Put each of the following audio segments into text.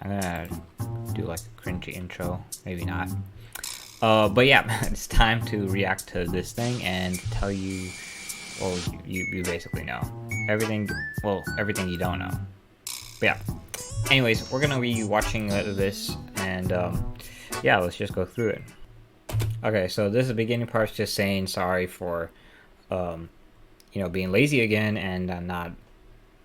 I'm gonna do like a cringy intro, maybe not. But yeah, it's time to react to this thing and tell you, well, you basically know everything. Well, everything you don't know. But yeah. Anyways, we're gonna be watching this, and yeah, let's just go through it. Okay, so this is the beginning part, just saying sorry for, being lazy again and not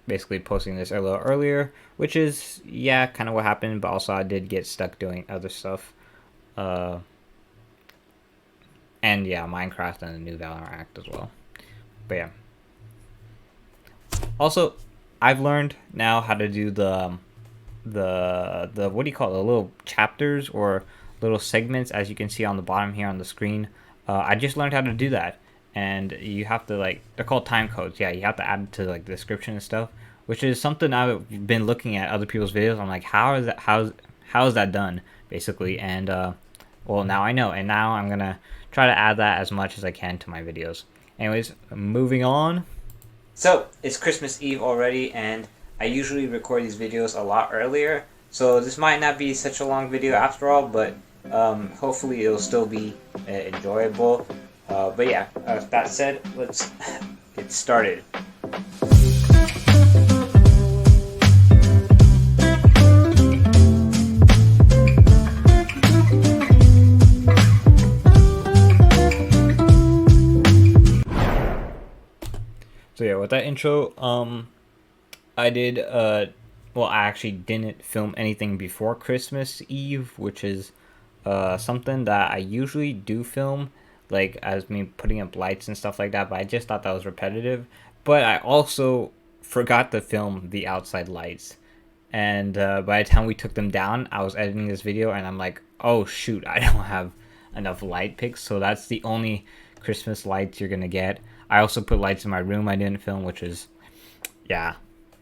basically posting this a little earlier, which is, yeah, kind of what happened, but also I did get stuck doing other stuff. And yeah, Minecraft and the new Valorant Act as well. But yeah. Also, I've learned now how to do the what do you call it, the little chapters or little segments, as you can see on the bottom here on the screen. I just learned how to do that, and you have to, like, they're called time codes. Yeah, you have to add it to like the description and stuff, which is something I've been looking at other people's videos. I'm like, how is that done, basically? And well, now I know, and now I'm gonna try to add that as much as I can to my videos. Anyways, moving on. So it's Christmas Eve already, and I usually record these videos a lot earlier, so this might not be such a long video after all, but hopefully it'll still be enjoyable. But yeah, with that said, let's get started. So yeah, with that intro, I did, well, I actually didn't film anything before Christmas Eve, which is something that I usually do film, like as me putting up lights and stuff like that, but I just thought that was repetitive. But I also forgot to film the outside lights, and by the time we took them down, I was editing this video, and I'm like, oh shoot, I don't have enough light picks, so that's the only Christmas lights you're gonna get. I also put lights in my room I didn't film, which is, yeah,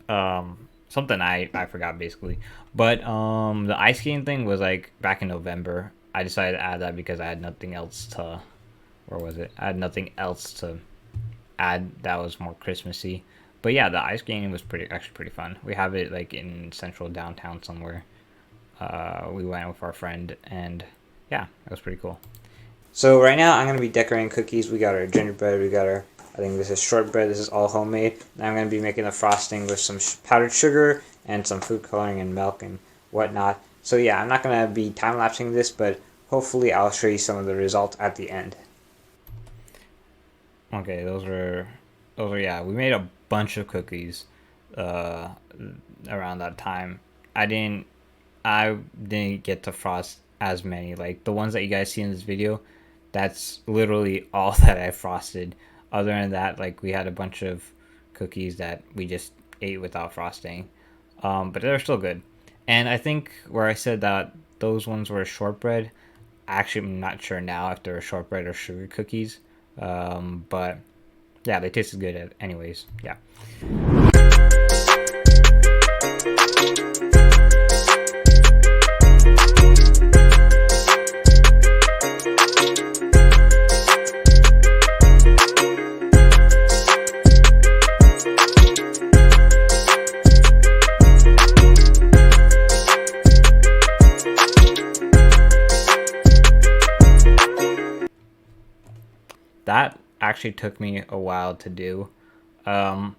something I forgot basically. But the ice skating thing was like back in November. I decided to add that because I had nothing else to, where was it? I had nothing else to add that was more Christmassy. But yeah, the ice skating was actually pretty fun. We have it like in central downtown somewhere. We went with our friend, and yeah, it was pretty cool. So right now I'm going to be decorating cookies. We got our gingerbread, we got our, I think this is shortbread, this is all homemade. Now I'm going to be making the frosting with some powdered sugar and some food coloring and milk and whatnot. So yeah, I'm not going to be time-lapsing this, but hopefully I'll show you some of the results at the end. Okay, those are, yeah, we made a bunch of cookies around that time. I didn't get to frost as many. Like the ones that you guys see in this video, that's literally all that I frosted. Other than that, like, we had a bunch of cookies that we just ate without frosting. But they're still good. And I think where I said that those ones were shortbread, actually I'm not sure now if they're shortbread or sugar cookies. But yeah, they tasted good anyways. Yeah. That actually took me a while to do. When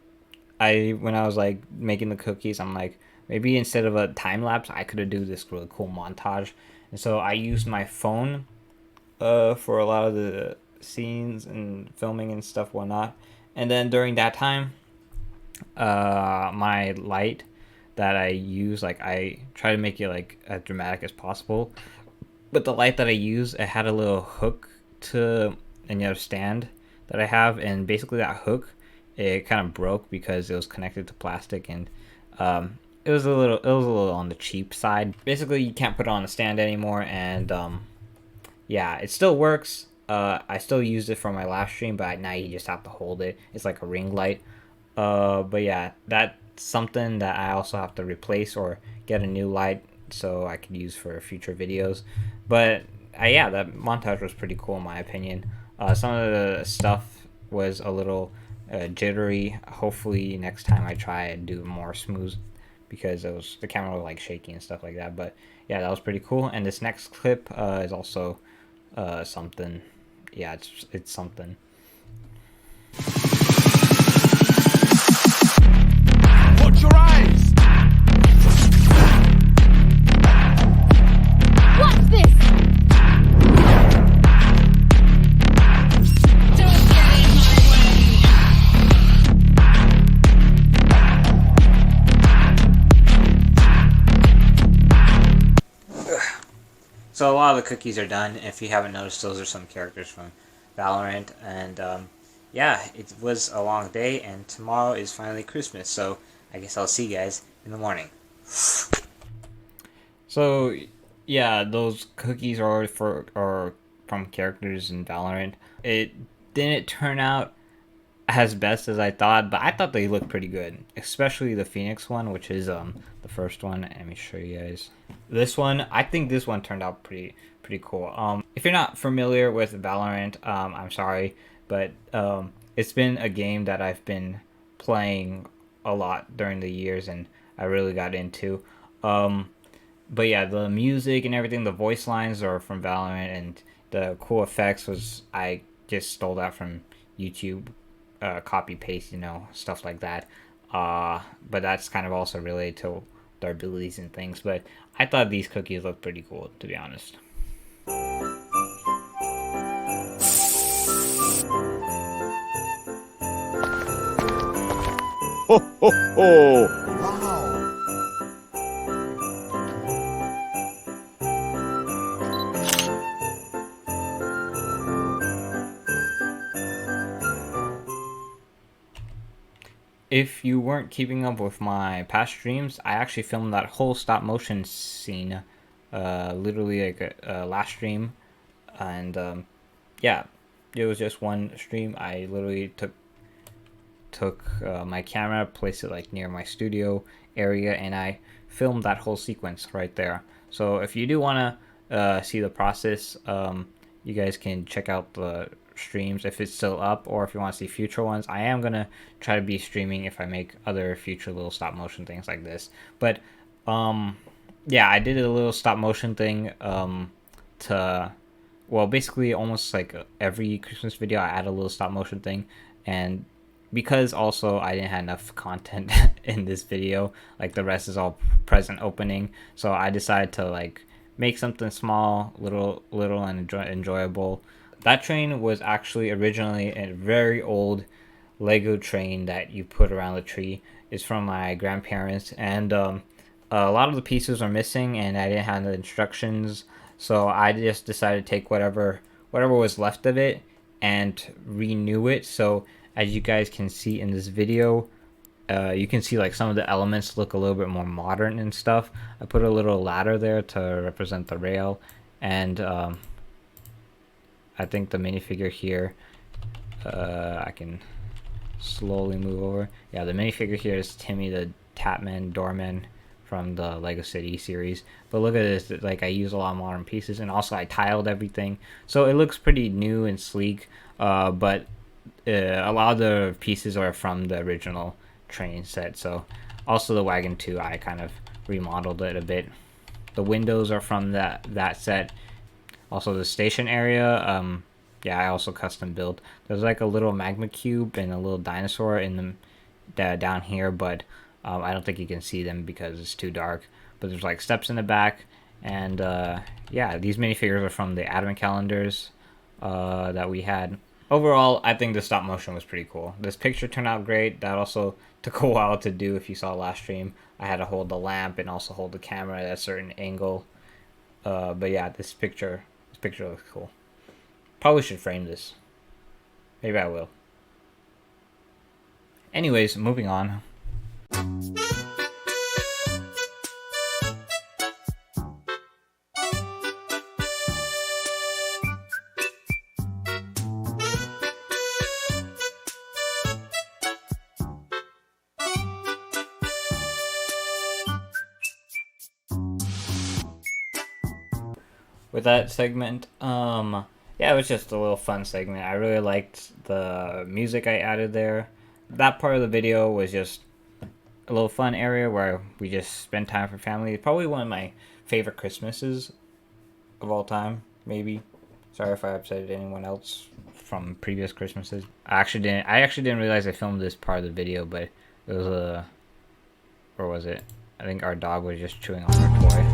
I was like making the cookies, I'm like, maybe instead of a time lapse, I could have do this really cool montage. And so I used my phone for a lot of the scenes and filming and stuff, whatnot. And then during that time, my light that I use, like, I try to make it like as dramatic as possible. But the light that I use, it had a little hook to another stand that I have, and basically that hook, it kind of broke because it was connected to plastic, and it was a little on the cheap side. Basically, you can't put it on the stand anymore, and yeah, it still works. I still used it for my live stream, but now you just have to hold it. It's like a ring light. But yeah, that's something that I also have to replace or get a new light so I could use for future videos. But yeah, that montage was pretty cool in my opinion. Some of the stuff was a little jittery. Hopefully next time I try and do more smooth because the camera was like shaky and stuff like that. But yeah, that was pretty cool. And this next clip is also something. Yeah, it's something. Watch your eyes! What's this? Don't get in my way. So a lot of the cookies are done. If you haven't noticed, those are some characters from Valorant. And yeah, it was a long day, and tomorrow is finally Christmas. So I guess I'll see you guys in the morning. So yeah, those cookies are from characters in Valorant. It didn't turn out as best as I thought, but I thought they looked pretty good, especially the Phoenix one, which is the first one. Let me show you guys. This one, I think this one turned out pretty cool. If you're not familiar with Valorant, I'm sorry, but it's been a game that I've been playing a lot during the years, and I really got into. But yeah, the music and everything, the voice lines are from Valorant, and the cool effects was I just stole that from YouTube, copy paste, stuff like that. But that's kind of also related to their abilities and things. But I thought these cookies looked pretty cool, to be honest. Ho, ho, ho! Wow! If you weren't keeping up with my past streams, I actually filmed that whole stop motion scene, literally like a last stream, and yeah, it was just one stream. I literally took my camera, placed it like near my studio area, and I filmed that whole sequence right there. So if you do want to see the process, you guys can check out the streams if it's still up, or if you want to see future ones. I am gonna try to be streaming if I make other future little stop motion things like this. But yeah, I did a little stop motion thing to, well, basically almost like every Christmas video I add a little stop motion thing. And because also I didn't have enough content in this video, like the rest is all present opening, so I decided to like make something small, little and enjoyable. That train was actually originally a very old Lego train that you put around the tree. It's from my grandparents, and a lot of the pieces are missing, and I didn't have the instructions, so I just decided to take whatever was left of it and renew it. So as you guys can see in this video, you can see like some of the elements look a little bit more modern and stuff. I put a little ladder there to represent the rail, and I think the minifigure here, I can slowly move over. Yeah, the minifigure here is Timmy the Tatman Doorman from the Lego City series. But look at this, like I use a lot of modern pieces, and also I tiled everything, so it looks pretty new and sleek. But a lot of the pieces are from the original train set. So also the wagon too, I kind of remodeled it a bit. The windows are from that set. Also the station area, yeah, I also custom built. There's like a little magma cube and a little dinosaur in the down here, but I don't think you can see them because it's too dark. But there's like steps in the back, and yeah, these minifigures are from the advent calendars that we had. Overall, I think the stop motion was pretty cool. This picture turned out great. That also took a while to do. If you saw last stream, I had to hold the lamp and also hold the camera at a certain angle. But yeah, this picture looks cool. Probably should frame this. Maybe I will. Anyways, moving on. With that segment, yeah, it was just a little fun segment. I really liked the music I added there. That part of the video was just a little fun area where we just spend time for family. It's probably one of my favorite Christmases of all time, maybe. Sorry if I upset anyone else from previous Christmases. I actually didn't realize I filmed this part of the video, but it was a, or was it? I think our dog was just chewing on her toy.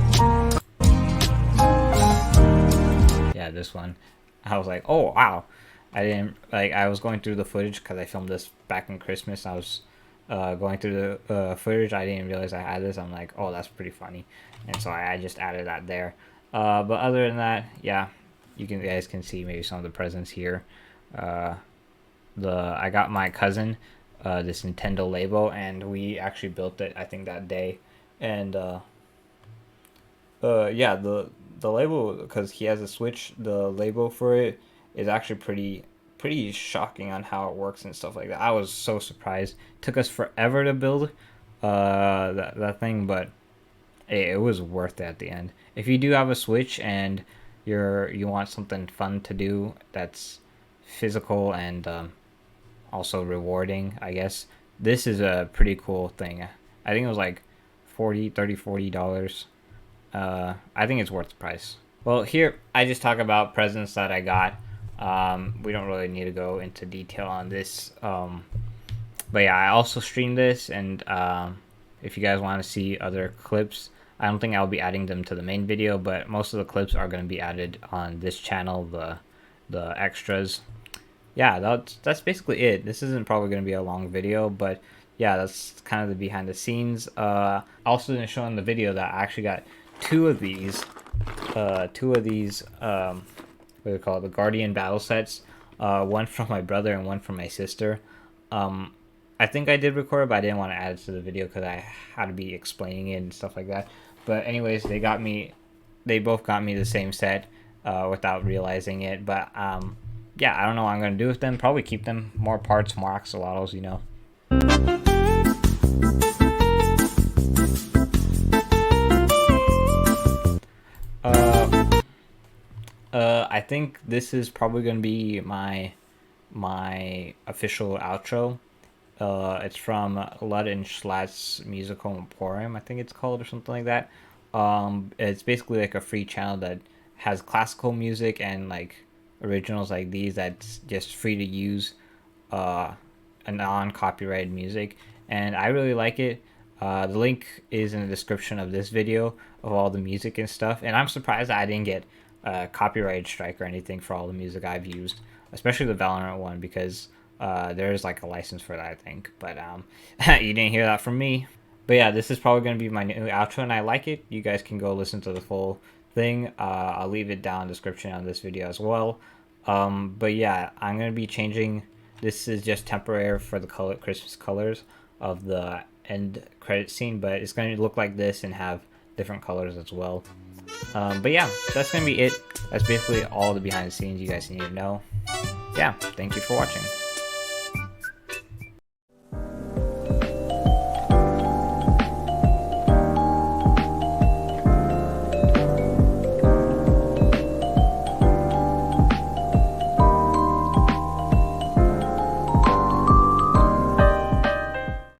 Yeah, this one. I was like, oh wow. I didn't like. I was going through the footage because I filmed this back in Christmas. I was going through the footage. I didn't realize I had this. I'm like, oh, that's pretty funny, and so I just added that there. But other than that, yeah, you guys can see maybe some of the presents here. Uh, I got my cousin this Nintendo Labo, and we actually built it. I think that day, and yeah, the label, because he has a Switch, the label for it is actually pretty shocking on how it works and stuff like that. I was so surprised. Took us forever to build that thing, but it was worth it at the end. If you do have a Switch and you want something fun to do that's physical and also rewarding, I guess this is a pretty cool thing. I think it was like $40. I think it's worth the price. Well, here I just talk about presents that I got. We don't really need to go into detail on this. But yeah, I also streamed this, and if you guys want to see other clips, I don't think I'll be adding them to the main video, but most of the clips are going to be added on this channel, the extras. Yeah, that's basically it. This isn't probably going to be a long video, but yeah, that's kind of the behind the scenes. Also didn't show in the video that I actually got two of these what do they call it, the Guardian battle sets, one from my brother and one from my sister. I think I did record it, but I didn't want to add it to the video because I had to be explaining it and stuff like that. But anyways, they both got me the same set without realizing it. But yeah, I don't know what I'm gonna do with them. Probably keep them, more parts, more axolotls, you know. I think this is probably gonna be my official outro. It's from Lud and Schlatt's Musical Emporium, I think it's called, or something like that. It's basically like a free channel that has classical music and like originals like these that's just free to use, a non-copyrighted music, and I really like it. The link is in the description of this video of all the music and stuff, and I'm surprised that I didn't get a copyright strike or anything for all the music I've used, especially the Valorant one, because there's like a license for that, I think. But you didn't hear that from me. But yeah, this is probably going to be my new outro, and I like it. You guys can go listen to the full thing. I'll leave it down in the description on this video as well. But yeah, I'm going to be changing. This is just temporary for the Christmas colors of the end credit scene, but it's going to look like this and have different colors as well. But yeah, that's going to be it. That's basically all the behind the scenes you guys need to know. Yeah, thank you for watching.